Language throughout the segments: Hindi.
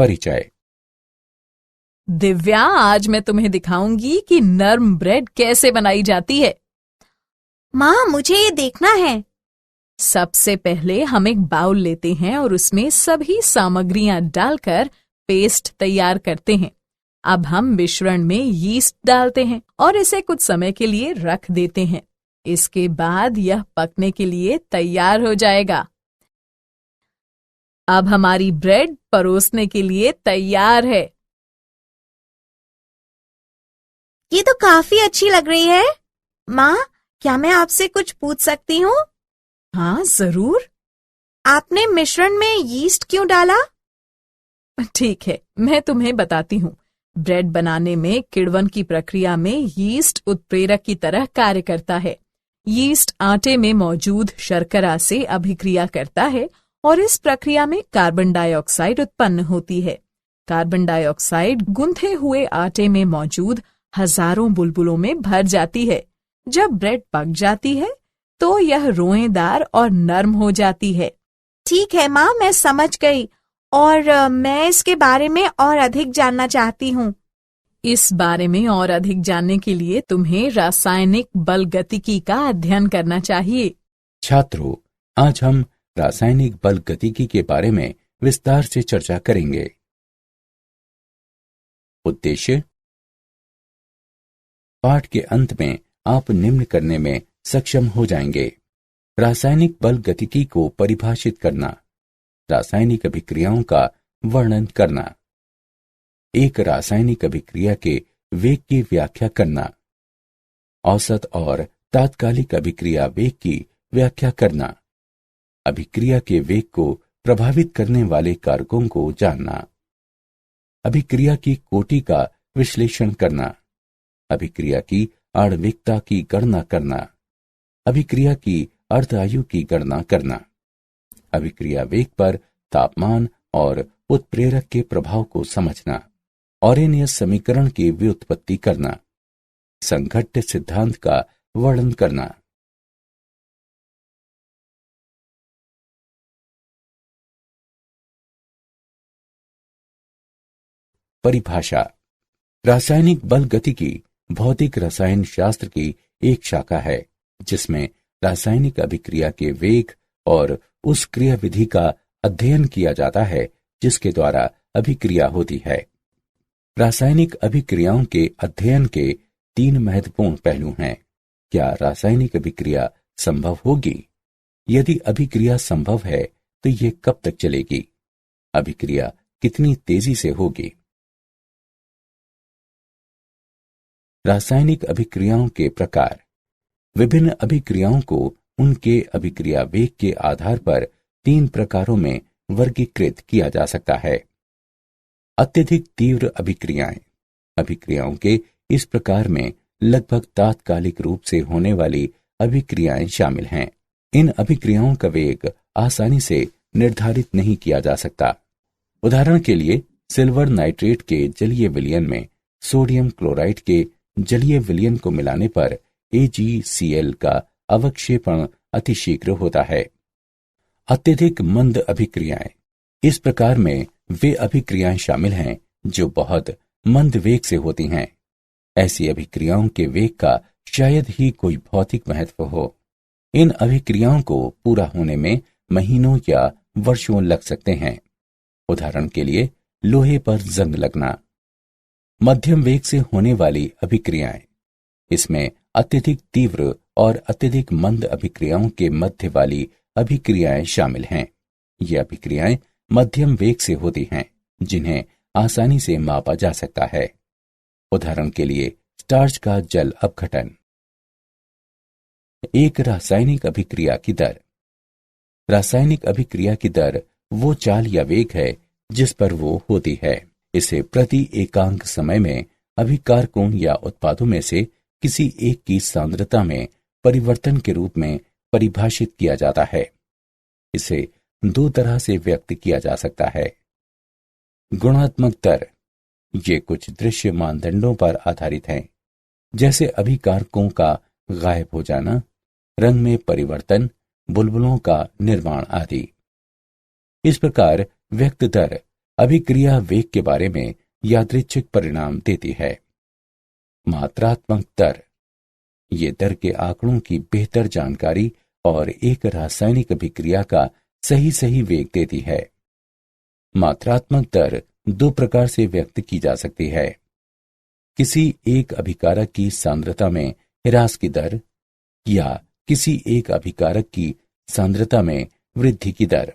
परिचय। दिव्या, आज मैं तुम्हें दिखाऊंगी कि नर्म ब्रेड कैसे बनाई जाती है। माँ, मुझे ये देखना है। सबसे पहले हम एक बाउल लेते हैं और उसमें सभी सामग्रियां डालकर पेस्ट तैयार करते हैं। अब हम मिश्रण में यीस्ट डालते हैं और इसे कुछ समय के लिए रख देते हैं। इसके बाद यह पकने के लिए तैयार हो जाएगा। अब हमारी ब्रेड परोसने के लिए तैयार है। ये तो काफी अच्छी लग रही है। माँ, क्या मैं आपसे कुछ पूछ सकती हूँ? हाँ, जरूर। आपने मिश्रण में यीस्ट क्यों डाला? ठीक है, मैं तुम्हें बताती हूँ। ब्रेड बनाने में किण्वन की प्रक्रिया में यीस्ट उत्प्रेरक की तरह कार्य करता है। यीस्ट आटे में मौजूद शर्करा से अभिक्रिया करता है और इस प्रक्रिया में कार्बन डाइऑक्साइड उत्पन्न होती है। कार्बन डाइऑक्साइड गुंथे हुए आटे में मौजूद हजारों बुलबुलों में भर जाती है। जब ब्रेड पक जाती है तो यह रोएदार और नर्म हो जाती है। ठीक है माँ, मैं समझ गई और मैं इसके बारे में और अधिक जानना चाहती हूँ। इस बारे में और अधिक जानने के लिए तुम्हें रासायनिक बलगतिकी का अध्ययन करना चाहिए। छात्रों, आज हम रासायनिक बलगतिकी के बारे में विस्तार से चर्चा करेंगे। उद्देश्य: पाठ के अंत में आप निम्न करने में सक्षम हो जाएंगे। रासायनिक बलगतिकी को परिभाषित करना, रासायनिक अभिक्रियाओं का वर्णन करना, एक रासायनिक अभिक्रिया के वेग की व्याख्या करना, औसत और तात्कालिक अभिक्रिया वेग की व्याख्या करना, अभिक्रिया के वेग को प्रभावित करने वाले कारकों को जानना, अभिक्रिया की कोटि का विश्लेषण करना, अभिक्रिया की आणविकता की गणना करना, अभिक्रिया की अर्ध आयु की गणना करना, अभिक्रिया वेग पर तापमान और उत्प्रेरक के प्रभाव को समझना, ऑरेनियस समीकरण की व्युत्पत्ति करना, संघट्ट सिद्धांत का वर्णन करना। परिभाषा: रासायनिक बलगतिकी भौतिक रसायन शास्त्र की एक शाखा है जिसमें रासायनिक अभिक्रिया के वेग और उस क्रियाविधि का अध्ययन किया जाता है जिसके द्वारा अभिक्रिया होती है। रासायनिक अभिक्रियाओं के अध्ययन के 3 महत्वपूर्ण पहलू हैं। क्या रासायनिक अभिक्रिया संभव होगी? यदि अभिक्रिया संभव है तो ये कब तक चलेगी? अभिक्रिया कितनी तेजी से होगी? रासायनिक अभिक्रियाओं के प्रकार: विभिन्न अभिक्रियाओं को उनके अभिक्रिया वेग के आधार पर 3 प्रकारों में वर्गीकृत किया जा सकता है। अत्यधिक तीव्र अभिक्रियाएं: अभिक्रियाओं के इस प्रकार में लगभग तात्कालिक रूप से होने वाली अभिक्रियाएं शामिल हैं। इन अभिक्रियाओं का वेग आसानी से निर्धारित नहीं किया जा सकता। उदाहरण के लिए, सिल्वर नाइट्रेट के जलीय विलयन में सोडियम क्लोराइड के जलीय विलयन को मिलाने पर AgCl का अवक्षेपण अतिशीघ्र होता है। अत्यधिक मंद अभिक्रियाएं: इस प्रकार में वे अभिक्रियाएं शामिल हैं जो बहुत मंद वेग से होती हैं। ऐसी अभिक्रियाओं के वेग का शायद ही कोई भौतिक महत्व हो। इन अभिक्रियाओं को पूरा होने में महीनों या वर्षों लग सकते हैं। उदाहरण के लिए, लोहे पर जंग लगना। मध्यम वेग से होने वाली अभिक्रियाएं: इसमें अत्यधिक तीव्र और अत्यधिक मंद अभिक्रियाओं के मध्य वाली अभिक्रियाएं शामिल हैं। ये अभिक्रियाएं मध्यम वेग से होती हैं जिन्हें आसानी से मापा जा सकता है। उदाहरण के लिए, स्टार्च का जल अपघटन। एक रासायनिक अभिक्रिया की दर: रासायनिक अभिक्रिया की दर वो चाल या वेग है जिस पर वो होती है। इसे प्रति एकांक समय में अभिकारकों या उत्पादों में से किसी एक की सांद्रता में परिवर्तन के रूप में परिभाषित किया जाता है। इसे 2 तरह से व्यक्त किया जा सकता है। गुणात्मक दर: ये कुछ दृश्य मानदंडों पर आधारित हैं, जैसे अभिकारकों का गायब हो जाना, रंग में परिवर्तन, बुलबुलों का निर्माण आदि। इस प्रकार व्यक्त दर अभिक्रिया वेग के बारे में यादृच्छिक परिणाम देती है। मात्रात्मक दर, ये दर के आंकड़ों की बेहतर जानकारी और एक रासायनिक अभिक्रिया का सही वेग देती है। मात्रात्मक दर दो प्रकार से व्यक्त की जा सकती है। किसी एक अभिकारक की सांद्रता में ह्रास की दर या किसी एक अभिकारक की सांद्रता में वृद्धि की दर।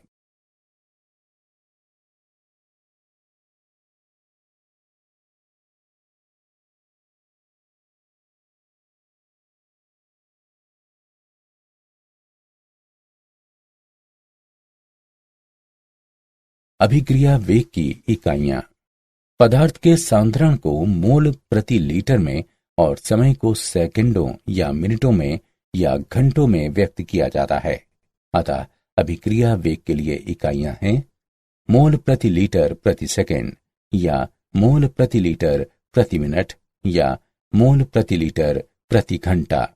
अभिक्रिया वेग की इकाइयां। पदार्थ के सांद्रण को मोल प्रति लीटर में और समय को सेकंडों या मिनटों में या घंटों में व्यक्त किया जाता है। अतः अभिक्रिया वेग के लिए इकाइयां हैं मोल प्रति लीटर प्रति सेकंड या मोल प्रति लीटर प्रति मिनट या मोल प्रति लीटर प्रति घंटा।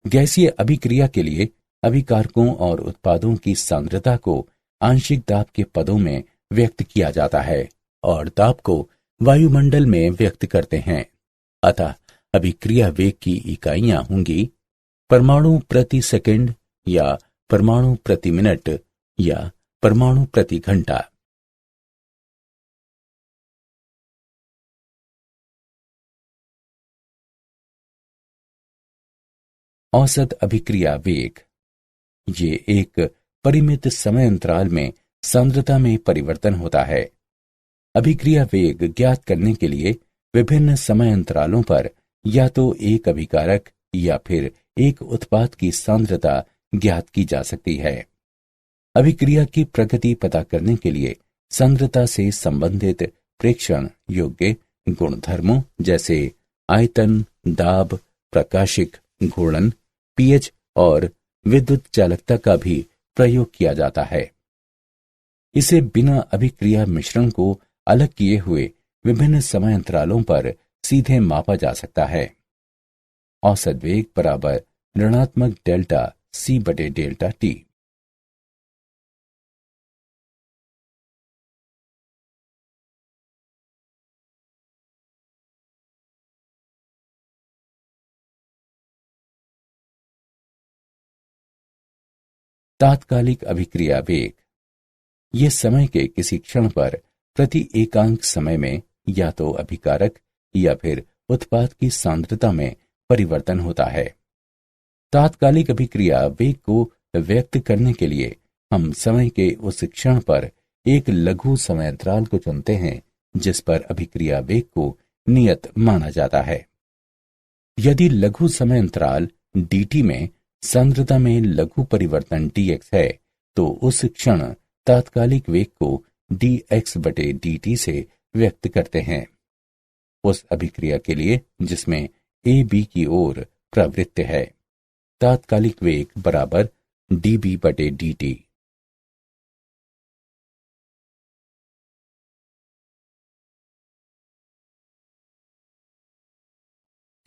गैसीय अभिक्रिया के लिए अभिकारकों और उत्पादों की सांद्रता को आंशिक दाब के पदों में व्यक्त किया जाता है और दाब को वायुमंडल में व्यक्त करते हैं। अतः अभिक्रिया वेग की इकाइयां होंगी परमाणु प्रति सेकंड या परमाणु प्रति मिनट या परमाणु प्रति घंटा। औसत अभिक्रिया वेग, ये एक परिमित समय अंतराल में सांद्रता में परिवर्तन होता है। अभिक्रिया वेग ज्ञात करने के लिए विभिन्न समय अंतरालों पर या तो एक अभिकारक या फिर एक उत्पाद की सांद्रता ज्ञात की जा सकती है। अभिक्रिया की प्रगति पता करने के लिए सांद्रता से संबंधित प्रेक्षण योग्य गुणधर्मों जैसे आयतन, दाब, प्रकाशिक घूर्णन, पीएच और विद्युत चालकता का भी प्रयोग किया जाता है। इसे बिना अभिक्रिया मिश्रण को अलग किए हुए विभिन्न समय अंतरालों पर सीधे मापा जा सकता है। औसत वेग बराबर ऋणात्मक डेल्टा C बटे डेल्टा T। तात्कालिक अभिक्रिया वेग, ये समय के किसी क्षण पर प्रति एकांक समय में या तो अभिकारक या फिर उत्पाद की सांद्रता में परिवर्तन होता है। तात्कालिक अभिक्रिया वेग को व्यक्त करने के लिए हम समय के उस क्षण पर एक लघु समय अंतराल को चुनते हैं जिस पर अभिक्रिया वेग को नियत माना जाता है। यदि लघु समय अंतराल dt में सांद्रता में लघु परिवर्तन dx है तो उस क्षण तात्कालिक वेग को dx बटे dt से व्यक्त करते हैं। उस अभिक्रिया के लिए जिसमें a b की ओर प्रवृत्त है, तात्कालिक वेग बराबर db बटे dt।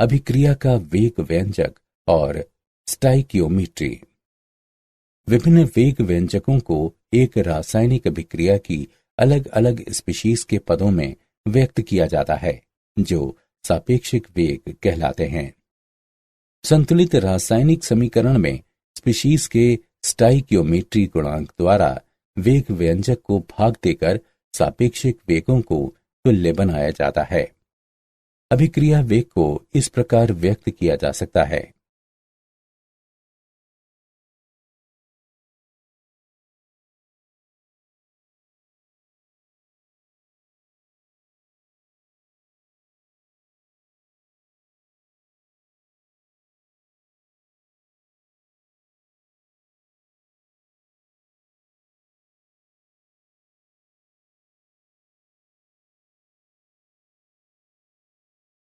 अभिक्रिया का वेग व्यंजक और स्टाइकियोमीट्री। विभिन्न वेग व्यंजकों को एक रासायनिक अभिक्रिया की अलग अलग स्पीशीज के पदों में व्यक्त किया जाता है जो सापेक्षिक वेग कहलाते हैं। संतुलित रासायनिक समीकरण में स्पीशीज के स्टाइकियोमेट्री गुणांक द्वारा वेग व्यंजक को भाग देकर सापेक्षिक वेगों को तुल्य बनाया जाता है। अभिक्रिया वेग को इस प्रकार व्यक्त किया जा सकता है।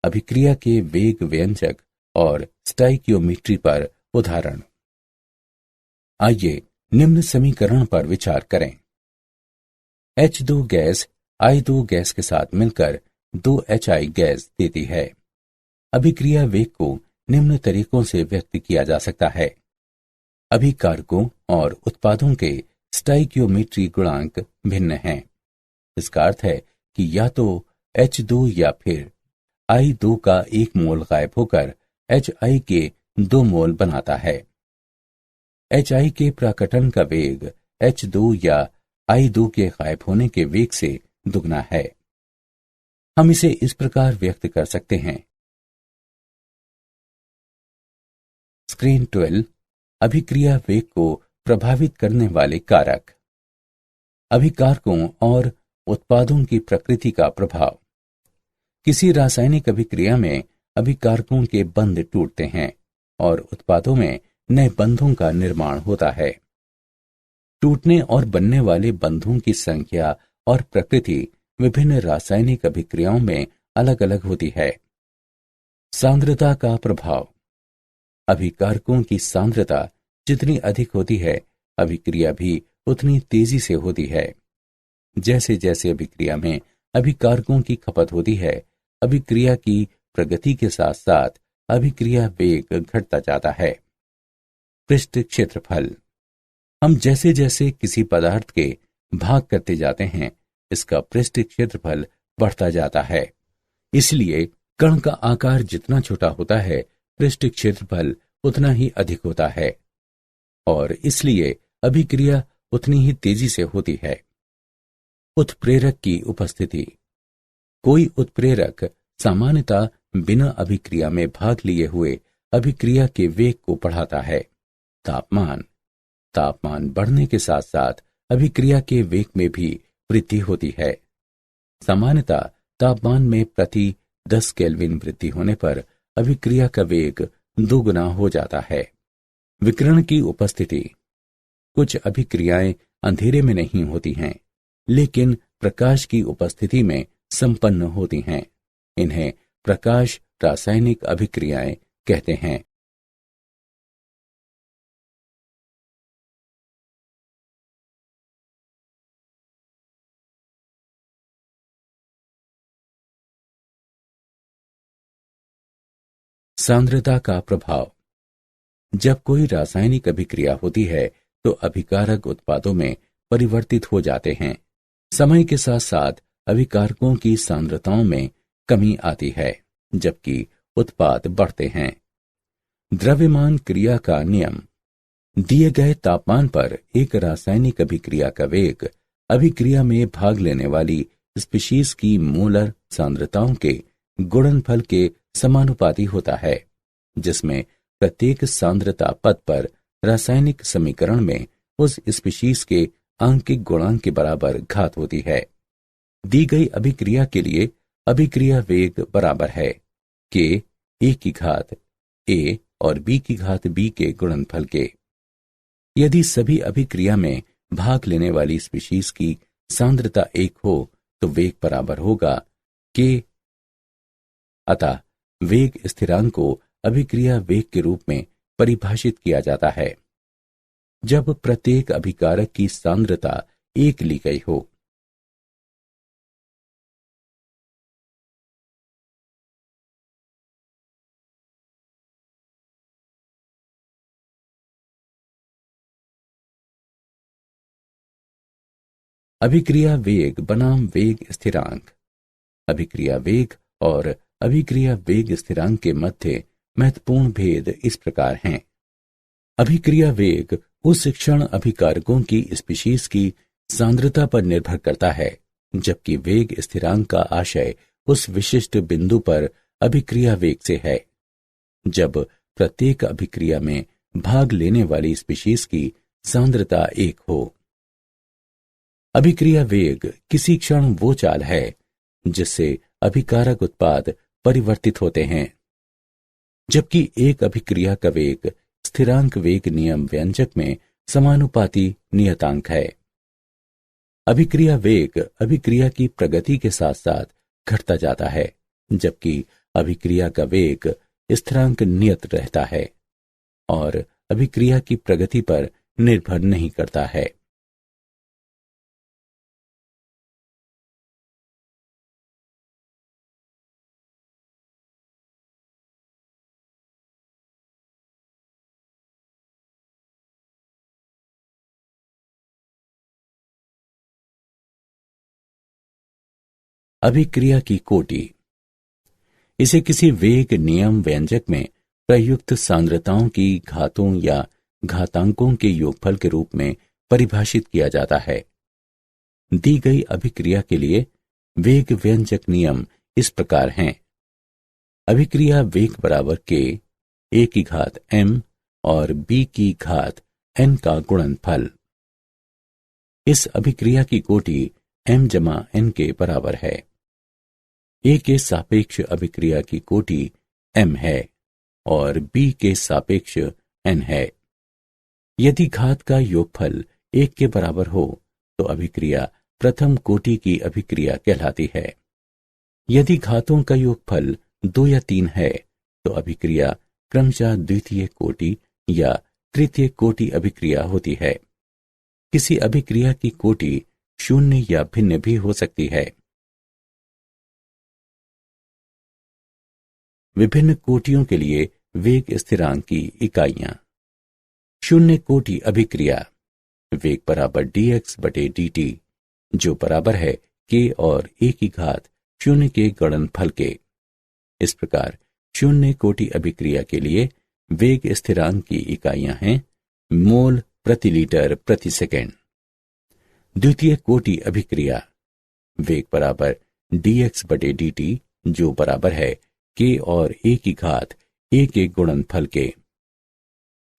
अभिक्रिया के वेग व्यंजक और स्टाइकियोमेट्री पर उदाहरण। आइए निम्न समीकरण पर विचार करें। H2 गैस I2 गैस के साथ मिलकर 2HI गैस देती है। अभिक्रिया वेग को निम्न तरीकों से व्यक्त किया जा सकता है। अभिकारकों और उत्पादों के स्टाइकियोमेट्री गुणांक भिन्न हैं। इसका अर्थ है कि या तो H2 या फिर I2 का एक मोल गायब होकर HI के 2 मोल बनाता है। HI के प्रकटन का वेग H2 या I2 के गायब होने के वेग से दुगना है। हम इसे इस प्रकार व्यक्त कर सकते हैं। स्क्रीन 12 अभिक्रिया वेग को प्रभावित करने वाले कारक। अभिकारकों और उत्पादों की प्रकृति का प्रभाव। किसी रासायनिक अभिक्रिया में अभिकारकों के बंध टूटते हैं और उत्पादों में नए बंधों का निर्माण होता है। टूटने और बनने वाले बंधों की संख्या और प्रकृति विभिन्न रासायनिक अभिक्रियाओं में अलग अलग होती है। सांद्रता का प्रभाव। अभिकारकों की सांद्रता जितनी अधिक होती है, अभिक्रिया भी उतनी तेजी से होती है। जैसे जैसे अभिक्रिया में अभिकारकों की खपत होती है, अभिक्रिया की प्रगति के साथ साथ अभिक्रिया वेग घटता जाता है। पृष्ठ क्षेत्रफल। हम जैसे जैसे किसी पदार्थ के भाग करते जाते हैं, इसका पृष्ठ क्षेत्रफल बढ़ता जाता है। इसलिए कण का आकार जितना छोटा होता है, पृष्ठ क्षेत्रफल उतना ही अधिक होता है और इसलिए अभिक्रिया उतनी ही तेजी से होती है। उत्प्रेरक की उपस्थिति। कोई उत्प्रेरक सामान्यतः बिना अभिक्रिया में भाग लिए हुए अभिक्रिया के वेग को बढ़ाता है। तापमान बढ़ने के साथ साथ अभिक्रिया के वेग में भी वृद्धि होती है। सामान्यतः तापमान में प्रति 10 केल्विन वृद्धि होने पर अभिक्रिया का वेग दोगुना हो जाता है। विकिरण की उपस्थिति। कुछ अभिक्रियाएं अंधेरे में नहीं होती हैं, लेकिन प्रकाश की उपस्थिति में संपन्न होती हैं। इन्हें प्रकाश रासायनिक अभिक्रियाएं कहते हैं। सांद्रता का प्रभाव। जब कोई रासायनिक अभिक्रिया होती है तो अभिकारक उत्पादों में परिवर्तित हो जाते हैं। समय के साथ साथ अभिकारकों की सांद्रताओं में कमी आती है, जबकि उत्पाद बढ़ते हैं। द्रव्यमान क्रिया का नियम। दिए गए तापमान पर एक रासायनिक अभिक्रिया का वेग अभिक्रिया में भाग लेने वाली स्पीशीज की मोलर सांद्रताओं के गुणनफल के समानुपाती होता है, जिसमें प्रत्येक सांद्रता पद पर रासायनिक समीकरण में उस स्पीशीज के आंकिक गुणांक के बराबर घात होती है। दी गई अभिक्रिया के लिए अभिक्रिया वेग बराबर है के ए की घात ए और बी की घात बी के गुणनफल के। यदि सभी अभिक्रिया में भाग लेने वाली स्पीशीज की सांद्रता 1 हो तो वेग बराबर होगा के। अतः वेग स्थिरांक को अभिक्रिया वेग के रूप में परिभाषित किया जाता है जब प्रत्येक अभिकारक की सांद्रता 1 ली गई हो। अभिक्रिया वेग बनाम वेग स्थिरांक। अभिक्रिया वेग और अभिक्रिया वेग स्थिरांक के मध्य महत्वपूर्ण भेद इस प्रकार हैं। अभिक्रिया वेग उस क्षण अभिकारकों की स्पीशीज की सांद्रता पर निर्भर करता है, जबकि वेग स्थिरांक का आशय उस विशिष्ट बिंदु पर अभिक्रिया वेग से है जब प्रत्येक अभिक्रिया में भाग लेने वाली स्पीशीज की सांद्रता 1 हो। अभिक्रिया वेग किसी क्षण वो चाल है जिससे अभिकारक उत्पाद परिवर्तित होते हैं, जबकि एक अभिक्रिया का वेग स्थिरांक वेग नियम व्यंजक में समानुपाती नियतांक है। अभिक्रिया वेग अभिक्रिया की प्रगति के साथ साथ घटता जाता है, जबकि अभिक्रिया का वेग स्थिरांक नियत रहता है और अभिक्रिया की प्रगति पर निर्भर नहीं करता है। अभिक्रिया की कोटि। इसे किसी वेग नियम व्यंजक में प्रयुक्त सांद्रताओं की घातों या घातांकों के योगफल के रूप में परिभाषित किया जाता है। दी गई अभिक्रिया के लिए वेग व्यंजक नियम इस प्रकार हैं। अभिक्रिया वेग बराबर के ए की घात m और b की घात n का गुणनफल। इस अभिक्रिया की कोटि m जमा n के बराबर है। a के सापेक्ष अभिक्रिया की कोटि m है और b के सापेक्ष n है। यदि घात का योगफल 1 के बराबर हो तो अभिक्रिया प्रथम कोटि की अभिक्रिया कहलाती है। यदि घातों का योगफल 2 या 3 है तो अभिक्रिया क्रमशः द्वितीय कोटि या तृतीय कोटि अभिक्रिया होती है। किसी अभिक्रिया की कोटि शून्य या भिन्न भी हो सकती है। विभिन्न कोटियों के लिए वेग स्थिरांक की इकाइयां। शून्य कोटि अभिक्रिया वेग बराबर dx बटे dt, जो बराबर है k और a की घात शून्य के गुणनफल के। इस प्रकार शून्य कोटि अभिक्रिया के लिए वेग स्थिरांक की इकाइयां हैं मोल प्रति लीटर प्रति सेकंड। द्वितीय कोटि अभिक्रिया वेग बराबर dx बटे dt, जो बराबर है k और a की घात a के गुणनफल के।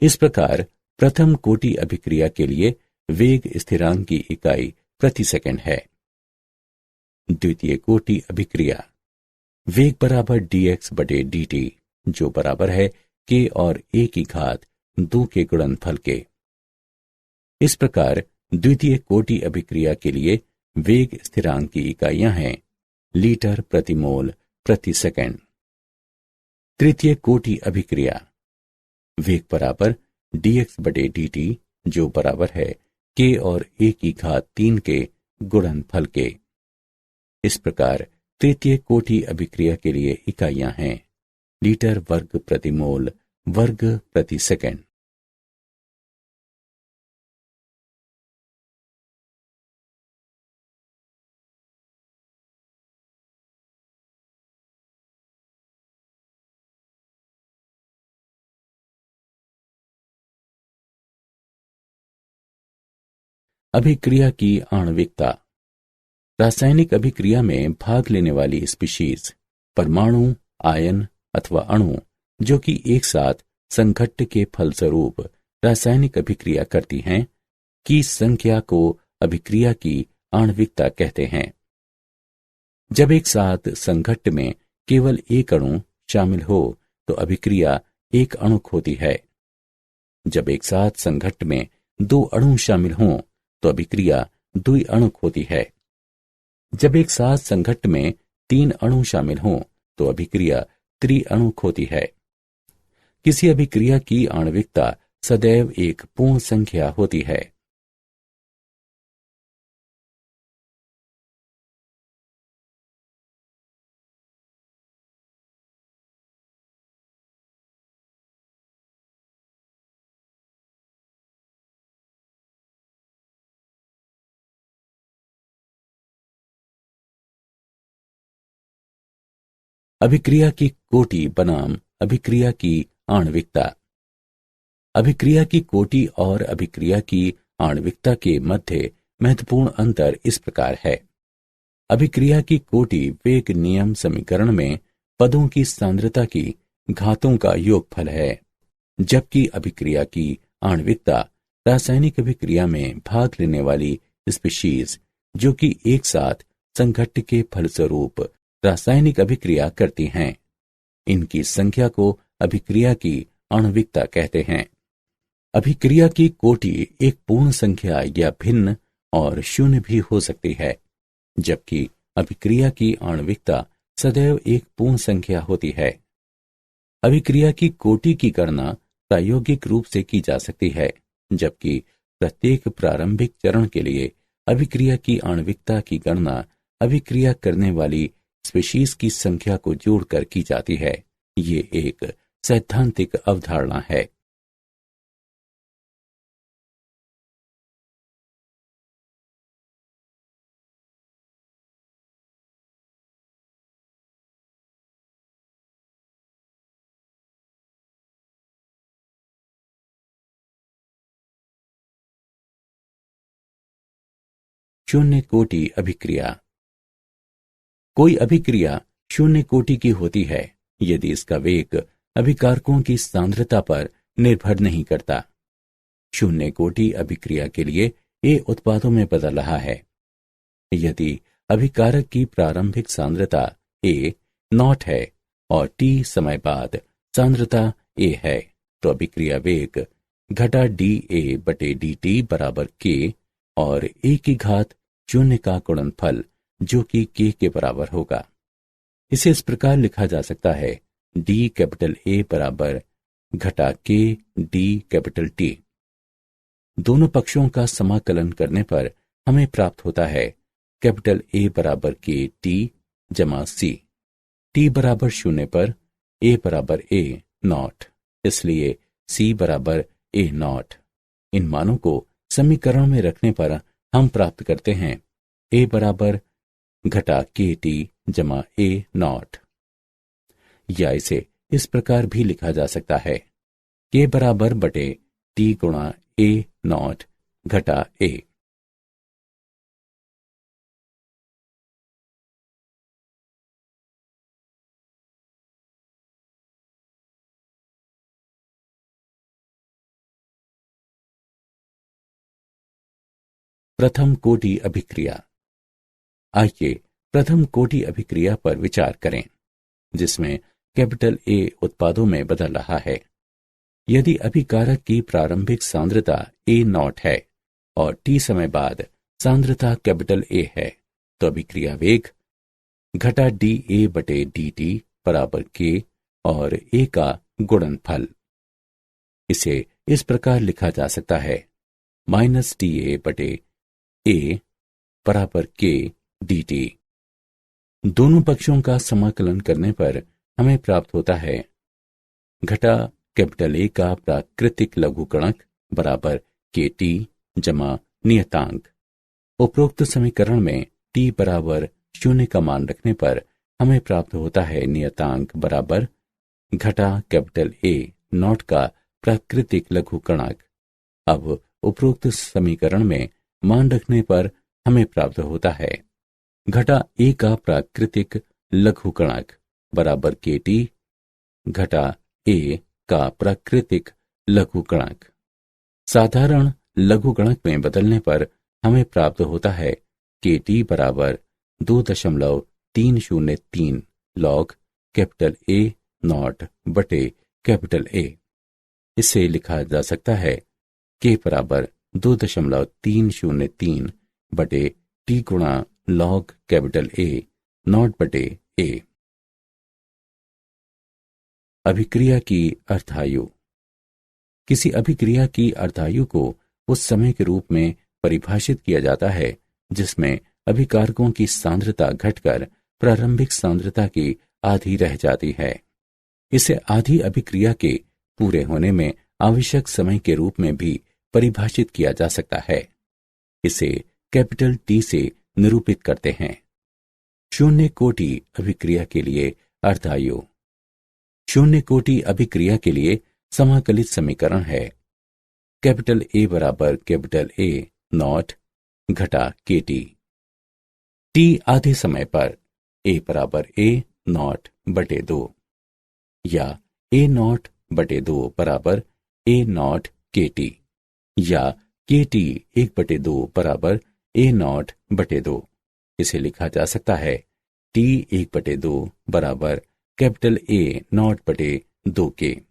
इस प्रकार प्रथम कोटि अभिक्रिया के लिए वेग स्थिरांक की इकाई प्रति सेकंड है। द्वितीय कोटि अभिक्रिया वेग बराबर dx बटे dt, जो बराबर है k और a की घात 2 के गुणनफल के। इस प्रकार द्वितीय कोटि अभिक्रिया के लिए वेग स्थिरांक की इकाइयां हैं लीटर प्रति मोल प्रति सेकंड। तृतीय कोटि अभिक्रिया वेग बराबर dx बटे dt, जो बराबर है k और a की घात 3 के गुणनफल के। इस प्रकार तृतीय कोटि अभिक्रिया के लिए इकाइयां हैं लीटर वर्ग प्रति मोल वर्ग प्रति सेकंड। अभिक्रिया की आणविकता। रासायनिक अभिक्रिया में भाग लेने वाली स्पीशीज, परमाणु, आयन अथवा अणु जो कि एक साथ संघट्ट के फलस्वरूप रासायनिक अभिक्रिया करती हैं, की संख्या को अभिक्रिया की आणविकता कहते हैं। जब एक साथ संघट्ट में केवल एक अणु शामिल हो तो अभिक्रिया एक अणुक होती है। जब एक साथ संघट्ट में 2 अणु शामिल हों तो अभिक्रिया द्विअणुक होती है। जब एक साथ संघट्ट में 3 अणु शामिल हों तो अभिक्रिया त्रिअणुक होती है। किसी अभिक्रिया की आणविकता सदैव एक पूर्ण संख्या होती है। अभिक्रिया की कोटि बनाम अभिक्रिया की आणविकता। अभिक्रिया की कोटि और अभिक्रिया की आणविकता के मध्य महत्वपूर्ण अंतर इस प्रकार है। अभिक्रिया की कोटि वेग नियम समीकरण में पदों की सांद्रता की घातों का योगफल है, जबकि अभिक्रिया की आणविकता रासायनिक अभिक्रिया में भाग लेने वाली स्पीशीज जो कि एक साथ संघट्ट के फलस्वरूप रासायनिक अभिक्रिया करती हैं, इनकी संख्या को अभिक्रिया की आणविकता कहते हैं। अभिक्रिया की कोटि एक पूर्ण संख्या या भिन्न और शून्य भी हो सकती है, जबकि अभिक्रिया की आणविकता सदैव एक पूर्ण संख्या होती है। अभिक्रिया की कोटि की गणना प्रायोगिक रूप से की जा सकती है, जबकि प्रत्येक प्रारंभिक चरण के लिए अभिक्रिया की आणविकता की गणना अभिक्रिया करने वाली स्पीशीज की संख्या को जोड़कर की जाती है। ये एक सैद्धांतिक अवधारणा है। शून्य कोटि अभिक्रिया। कोई अभिक्रिया शून्य कोटि की होती है यदि इसका वेग अभिकारकों की सांद्रता पर निर्भर नहीं करता। शून्य कोटि अभिक्रिया के लिए ए उत्पादों में बदल रहा है। यदि अभिकारक की प्रारंभिक सांद्रता ए नॉट है और टी समय बाद सांद्रता ए है तो अभिक्रिया वेग घटा डी ए बटे डी टी बराबर के और ए की घात शून्य का गुणनफल जो कि के बराबर होगा। इसे इस प्रकार लिखा जा सकता है डी कैपिटल ए बराबर घटा के डी कैपिटल टी। दोनों पक्षों का समाकलन करने पर हमें प्राप्त होता है कैपिटल ए बराबर के टी जमा सी। टी बराबर शून्य पर ए बराबर ए नॉट, इसलिए सी बराबर ए नॉट। इन मानों को समीकरण में रखने पर हम प्राप्त करते हैं ए बराबर घटा के टी जमा ए नॉट। या इसे इस प्रकार भी लिखा जा सकता है के बराबर बटे टी गुणा ए नॉट घटा ए। प्रथम कोटि अभिक्रिया। आइए प्रथम कोटि अभिक्रिया पर विचार करें जिसमें कैपिटल ए उत्पादों में बदल रहा है। यदि अभिकारक की प्रारंभिक सांद्रता ए नॉट है और टी समय बाद सांद्रता कैपिटल ए है तो अभिक्रिया वेग घटा डी ए बटे डी टी बराबर के और ए का गुणनफल। इसे इस प्रकार लिखा जा सकता है माइनस टी ए बटे ए बराबर के डी टी। दोनों पक्षों का समाकलन करने पर हमें प्राप्त होता है घटा कैपिटल ए का प्राकृतिक लघुगणक बराबर के टी जमा नियतांक। उपरोक्त समीकरण में टी बराबर शून्य का मान रखने पर हमें प्राप्त होता है नियतांक बराबर घटा कैपिटल ए नॉट का प्राकृतिक लघुगणक। अब उपरोक्त समीकरण में मान रखने पर हमें प्राप्त होता है घटा ए का प्राकृतिक लघुगणक बराबर के टी घटा ए का प्राकृतिक लघुगणक। साधारण लघुगणक में बदलने पर हमें प्राप्त होता है के टी बराबर 2.303 लॉग कैपिटल ए नॉट बटे कैपिटल ए। इसे लिखा जा सकता है के बराबर 2.303 बटे टी गुणा लॉग कैपिटल ए नॉट बटे ए। अभिक्रिया की अर्धायु। किसी अभिक्रिया की अर्धायु को उस समय के रूप में परिभाषित किया जाता है जिसमें अभिकारकों की सांद्रता घटकर प्रारंभिक सांद्रता की आधी रह जाती है। इसे आधी अभिक्रिया के पूरे होने में आवश्यक समय के रूप में भी परिभाषित किया जा सकता है। इसे कैपिटल टी से निरूपित करते हैं। शून्य कोटि अभिक्रिया के लिए अर्धायु। शून्य कोटि अभिक्रिया के लिए समाकलित समीकरण है कैपिटल ए बराबर कैपिटल ए नॉट घटा के टी। टी आधे समय पर ए बराबर ए नॉट बटे 2 या ए नॉट बटे 2 बराबर ए नॉट के टी या के टी 1/2 बराबर ए नॉट बटे 2। इसे लिखा जा सकता है टी 1/2 बराबर कैपिटल ए नॉट बटे 2 के।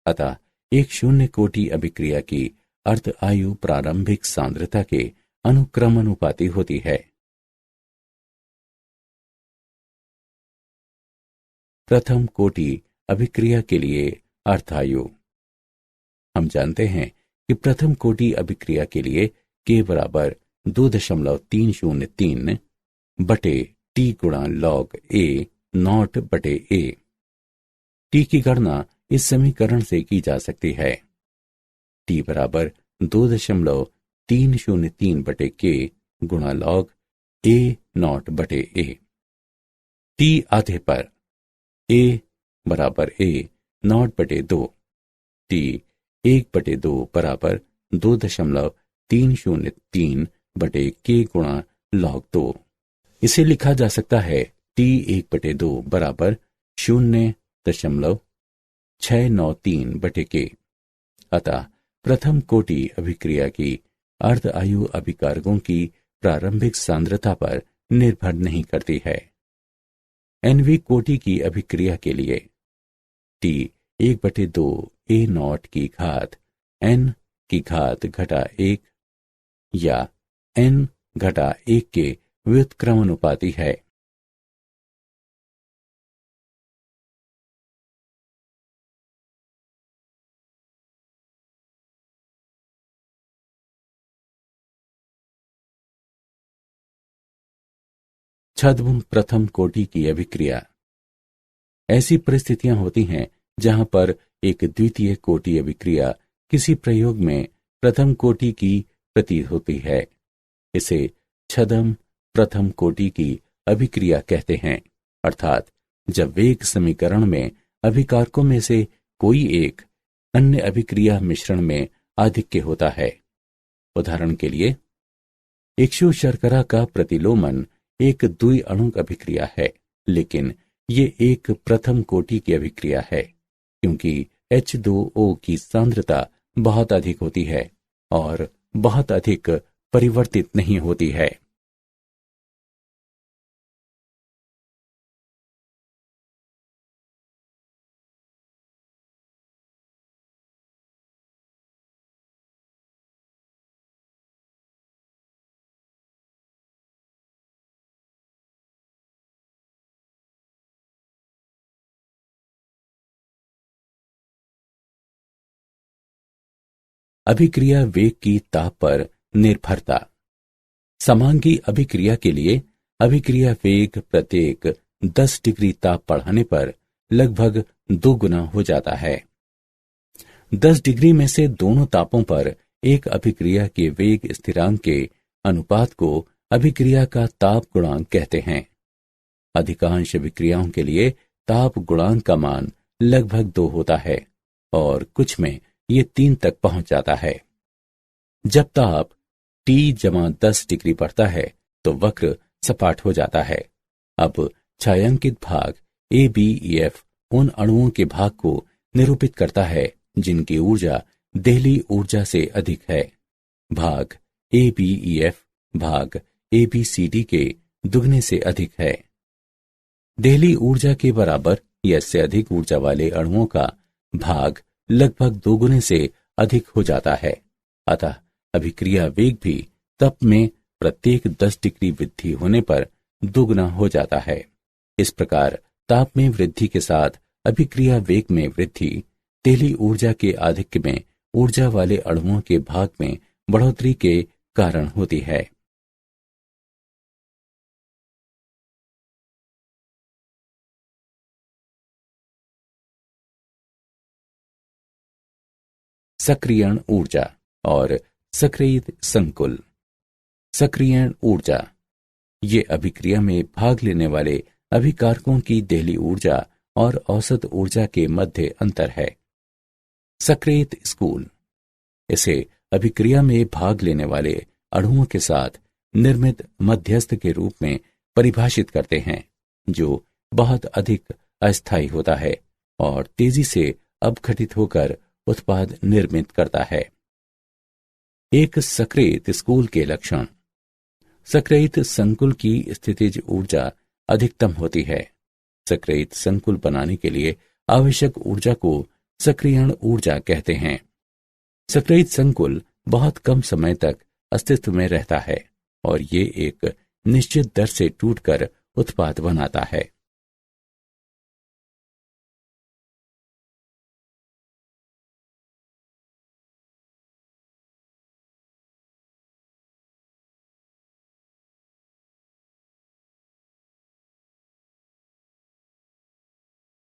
अतः एक शून्य कोटि अभिक्रिया की अर्ध आयु प्रारंभिक सांद्रता के अनुक्रमानुपाती होती है। प्रथम कोटि अभिक्रिया के लिए अर्धायु। हम जानते हैं कि प्रथम कोटि अभिक्रिया के लिए के बराबर 2.303 बटे टी गुणा लॉग ए नॉट बटे ए। टी की गणना इस समीकरण से की जा सकती है टी बराबर 2.303 बटे के गुणा लॉग ए नॉट बटे ए। टी आधे पर ए बराबर ए नॉट बटे 2। टी 1/2 बराबर 2.303 बटे के गुणा log 2। इसे लिखा जा सकता है T1/2 बराबर 0.693/K। अतः प्रथम कोटि अभिक्रिया की अर्ध आयु अभिकारकों की प्रारंभिक सांद्रता पर निर्भर नहीं करती है। NV कोटि की अभिक्रिया के लिए T1/2 A0 की घात N की घात घटा 1 या N घटा 1 के व्युत्क्रमानुपाती है। छद्म प्रथम कोटि की अभिक्रिया। ऐसी परिस्थितियां होती हैं जहां पर एक द्वितीय कोटि अभिक्रिया किसी प्रयोग में प्रथम कोटि की प्रतीत होती है। इसे छद्म प्रथम कोटि की अभिक्रिया कहते हैं, अर्थात जब वेग समीकरण में अभिकारकों में से कोई एक अन्य अभिक्रिया मिश्रण में आधिक्य होता है। उदाहरण के लिए, इक्षु शर्करा का प्रतिलोमन एक द्विअणुक अभिक्रिया है, लेकिन ये एक प्रथम कोटि की अभिक्रिया है क्योंकि H2O की सांद्रता बहुत अधिक होती है और बहुत अधिक परिवर्तित नहीं होती है। अभिक्रिया वेग की ताप पर निर्भरता। समांगी अभिक्रिया के लिए अभिक्रिया वेग प्रत्येक 10 डिग्री ताप बढ़ाने पर लगभग 2 गुना हो जाता है। 10 डिग्री में से दोनों तापों पर एक अभिक्रिया के वेग स्थिरांक के अनुपात को अभिक्रिया का ताप गुणांक कहते हैं। अधिकांश अभिक्रियाओं के लिए ताप गुणांक का मान लगभग 2 होता है और कुछ में ये 3 तक पहुंच जाता है। जब ताप T-10 डिग्री बढ़ता है तो वक्र सपाट हो जाता है। अब छायांकित भाग ABEF उन अणुओं के भाग को निरूपित करता है जिनकी ऊर्जा देहली ऊर्जा से अधिक है। भाग ABEF भाग ABCD के दुगने से अधिक है। देहली ऊर्जा के बराबर या इससे अधिक ऊर्जा वाले अणुओं का भाग लगभग 2 गुने से अधिक हो जाता है। अतः अभिक्रिया वेग भी तप में प्रत्येक 10 डिग्री वृद्धि होने पर 2 गुना हो जाता है। इस प्रकार ताप में वृद्धि के साथ अभिक्रिया वेग में वृद्धि देहली ऊर्जा के आधिक्य में ऊर्जा वाले अणुओं के भाग में बढ़ोतरी के कारण होती है। सक्रियण ऊर्जा और सक्रियित संकुल। सक्रियण ऊर्जा ये अभिक्रिया में भाग लेने वाले अभिकारकों की देहली ऊर्जा और औसत ऊर्जा के मध्य अंतर है। सक्रियित स्कूल इसे अभिक्रिया में भाग लेने वाले अणुओं के साथ निर्मित मध्यस्थ के रूप में परिभाषित करते हैं, जो बहुत अधिक अस्थायी होता है और तेजी से अपघटित होकर उत्पाद निर्मित करता है। एक सक्रियित स्कूल के लक्षण। सक्रियित संकुल की स्थितिज ऊर्जा अधिकतम होती है। सक्रियित संकुल बनाने के लिए आवश्यक ऊर्जा को सक्रियण ऊर्जा कहते हैं। सक्रियित संकुल बहुत कम समय तक अस्तित्व में रहता है और ये एक निश्चित दर से टूटकर उत्पाद बनाता है।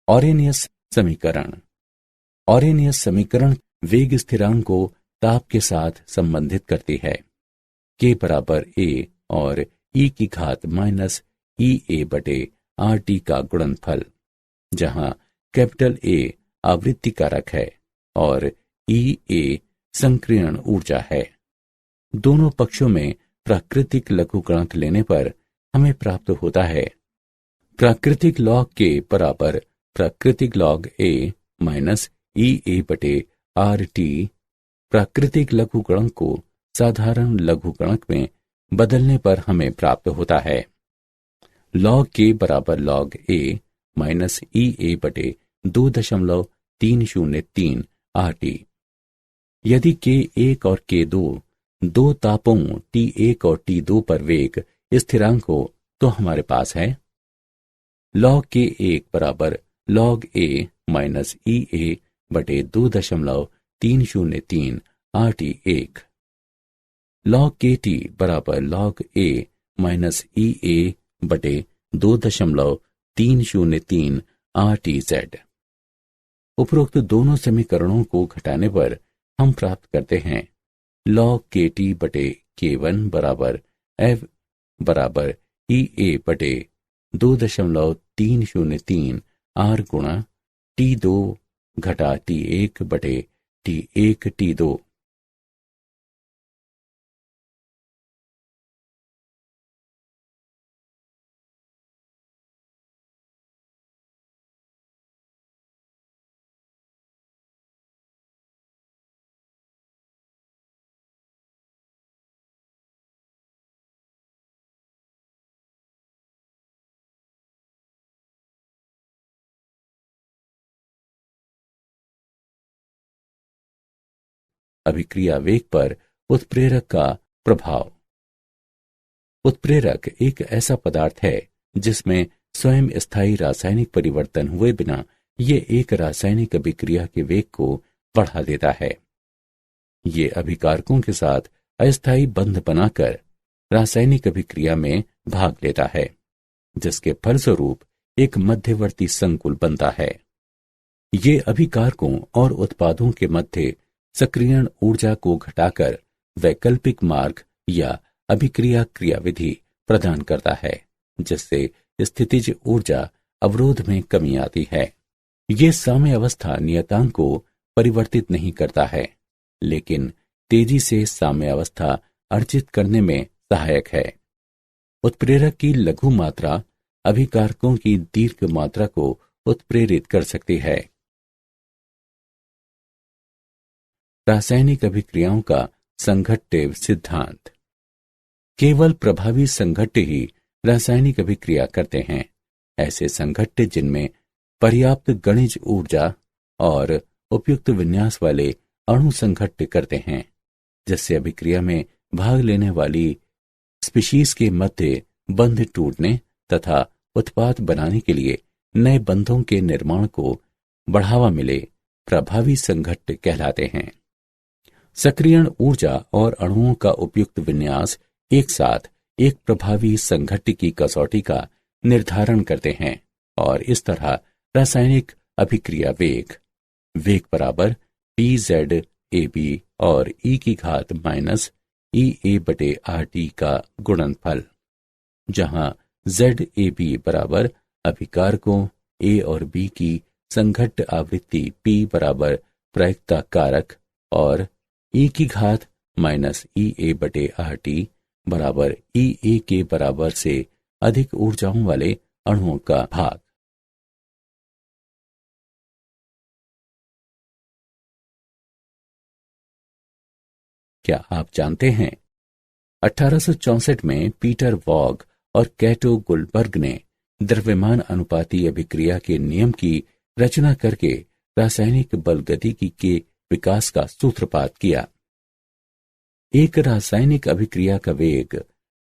ऑरेनियस समीकरण। ऑरेनियस समीकरण वेग स्थिरांक को ताप के साथ संबंधित करती है। K बराबर A और E की घात माइनस EA/RT का गुणनफल, जहां कैपिटल A आवृत्ति कारक है और EA संक्रियण ऊर्जा है। दोनों पक्षों में प्राकृतिक लघुगणक लेने पर हमें प्राप्त होता है प्राकृतिक लॉग के बराबर प्राकृतिक लॉग ए माइनस ई ए बटे आर टी। प्राकृतिक लघुगणक को साधारण लघुगणक में बदलने पर हमें प्राप्त होता है लॉग के बराबर लॉग ए माइनस ई ए बटे 2.303 आर टी। यदि K1 और K2 दो तापों T1 और T2 पर वेग स्थिरांक हो तो हमारे पास है log K1 बराबर log A माइनस ई ए बटे 2.303 RT1, log KT बराबर log A माइनस ई ए बटे 2.303 RTZ। उपरोक्त दोनों समीकरणों को घटाने पर हम प्राप्त करते हैं log KT बटे K1 बराबर F बराबर ई ए बटे 2.303 R गुणा T2 घटा T1 बटे T1 T2। अभिक्रिया वेग पर उत्प्रेरक का प्रभाव। उत्प्रेरक एक ऐसा पदार्थ है जिसमें स्वयं स्थायी रासायनिक परिवर्तन हुए बिना ये एक रासायनिक अभिक्रिया के वेग को बढ़ा देता है। ये अभिकारकों के साथ अस्थायी बंध बनाकर रासायनिक अभिक्रिया में भाग लेता है, जिसके फलस्वरूप एक मध्यवर्ती संकुल बनता है। ये अभिकारकों और उत्पादों के मध्य सक्रियण ऊर्जा को घटाकर वैकल्पिक मार्ग या अभिक्रिया क्रियाविधि प्रदान करता है, जिससे स्थितिज ऊर्जा अवरोध में कमी आती है। ये साम्यावस्था नियतांक को परिवर्तित नहीं करता है, लेकिन तेजी से साम्यावस्था अर्जित करने में सहायक है। उत्प्रेरक की लघु मात्रा अभिकारकों की दीर्घ मात्रा को उत्प्रेरित कर सकती है। रासायनिक अभिक्रियाओं का संघट्य सिद्धांत। केवल प्रभावी संघट्य ही रासायनिक अभिक्रिया करते हैं। ऐसे संघट्य जिनमें पर्याप्त गणिज ऊर्जा और उपयुक्त विन्यास वाले अणु संघट्य करते हैं, जिससे अभिक्रिया में भाग लेने वाली स्पीशीज के मध्य बंध टूटने तथा उत्पाद बनाने के लिए नए बंधों के निर्माण को बढ़ावा मिले, प्रभावी संघट्य कहलाते हैं। सक्रियण ऊर्जा और अणुओं का उपयुक्त विन्यास एक साथ एक प्रभावी संघट्य की कसौटी का निर्धारण करते हैं और इस तरह रासायनिक अभिक्रिया वेग बराबर PZ/AB और E की घात माइनस EA/RT का गुणनफल, जहां ZAB बराबर अभिकारकों A और B की संघट्य आवृत्ति P बराबर प्रायिकता कारक और E की घात माइनस EA/RT बराबर EA के बराबर से अधिक ऊर्जाओं वाले अणुओं का भाग। क्या आप जानते हैं 1864 में पीटर वॉग और कैटो गुलबर्ग ने द्रव्यमान अनुपाती अभिक्रिया के नियम की रचना करके रासायनिक बलगतिकी के विकास का सूत्रपात किया। एक रासायनिक अभिक्रिया का वेग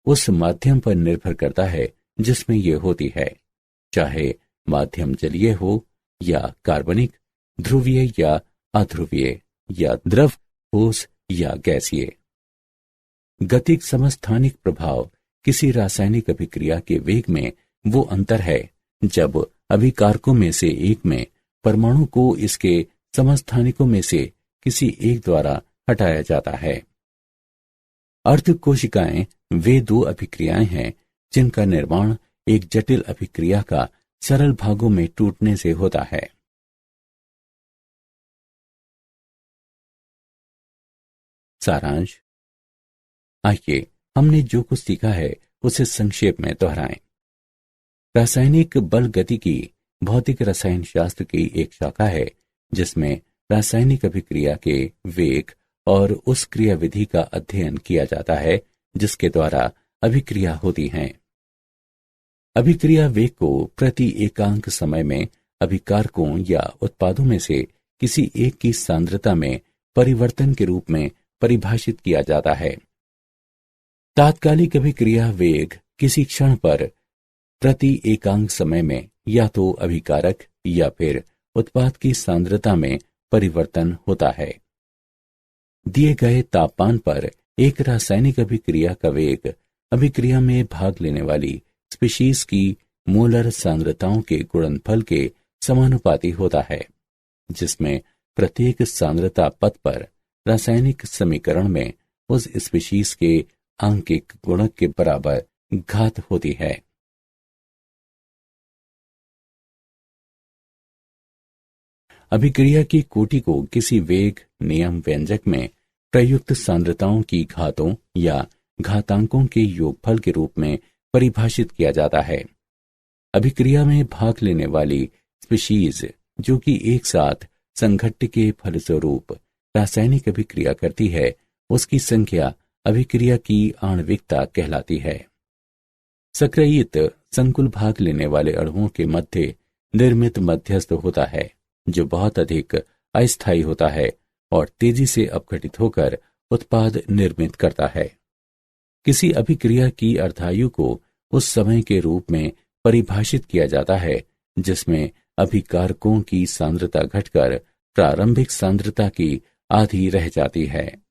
उस माध्यम पर निर्भर करता है जिसमें यह होती है, चाहे माध्यम जलीय हो या कार्बनिक, ध्रुवीय या अध्रुवीय, या द्रव, ठोस या गैसीय। गतिक समस्थानिक प्रभाव किसी रासायनिक अभिक्रिया के वेग में वो अंतर है जब अभिकारकों में से एक में परमाणु को इसके समस्थानिकों में से किसी एक द्वारा हटाया जाता है। अर्धकोशिकाएं वे दो अभिक्रियाएं हैं जिनका निर्माण एक जटिल अभिक्रिया का सरल भागों में टूटने से होता है। सारांश। आइए हमने जो कुछ सीखा है उसे संक्षेप में दोहराएं। रासायनिक बल गतिकी भौतिक रसायन शास्त्र की एक शाखा है जिसमें रासायनिक अभिक्रिया के वेग और उस क्रियाविधि का अध्ययन किया जाता है जिसके द्वारा अभिक्रिया होती हैं। अभिक्रिया वेग को प्रति एकांक समय में अभिकारकों या उत्पादों में से किसी एक की सांद्रता में परिवर्तन के रूप में परिभाषित किया जाता है। तात्कालिक अभिक्रिया वेग किसी क्षण पर प्रति एकांक समय में या तो अभिकारक या फिर उत्पाद की सांद्रता में परिवर्तन होता है। दिए गए तापमान पर एक रासायनिक अभिक्रिया का वेग अभिक्रिया में भाग लेने वाली स्पीशीज की मोलर सांद्रताओं के गुणनफल के समानुपाती होता है, जिसमें प्रत्येक सांद्रता पद पर रासायनिक समीकरण में उस स्पीशीज के आंकिक गुणक के बराबर घात होती है। अभिक्रिया की कोटि को किसी वेग नियम व्यंजक में प्रयुक्त सांद्रताओं की घातों या घातांकों के योगफल के रूप में परिभाषित किया जाता है। अभिक्रिया में भाग लेने वाली स्पीशीज जो कि एक साथ संघट्ट के फलस्वरूप रासायनिक अभिक्रिया करती है, उसकी संख्या अभिक्रिया की आणविकता कहलाती है। सक्रियित संकुल भाग लेने वाले अणुओं के मध्य निर्मित मध्यस्थ होता है जो बहुत अधिक अस्थायी होता है और तेजी से अपघटित होकर उत्पाद निर्मित करता है। किसी अभिक्रिया की अर्धायु को उस समय के रूप में परिभाषित किया जाता है जिसमें अभिकारकों की सांद्रता घटकर प्रारंभिक सांद्रता की आधी रह जाती है।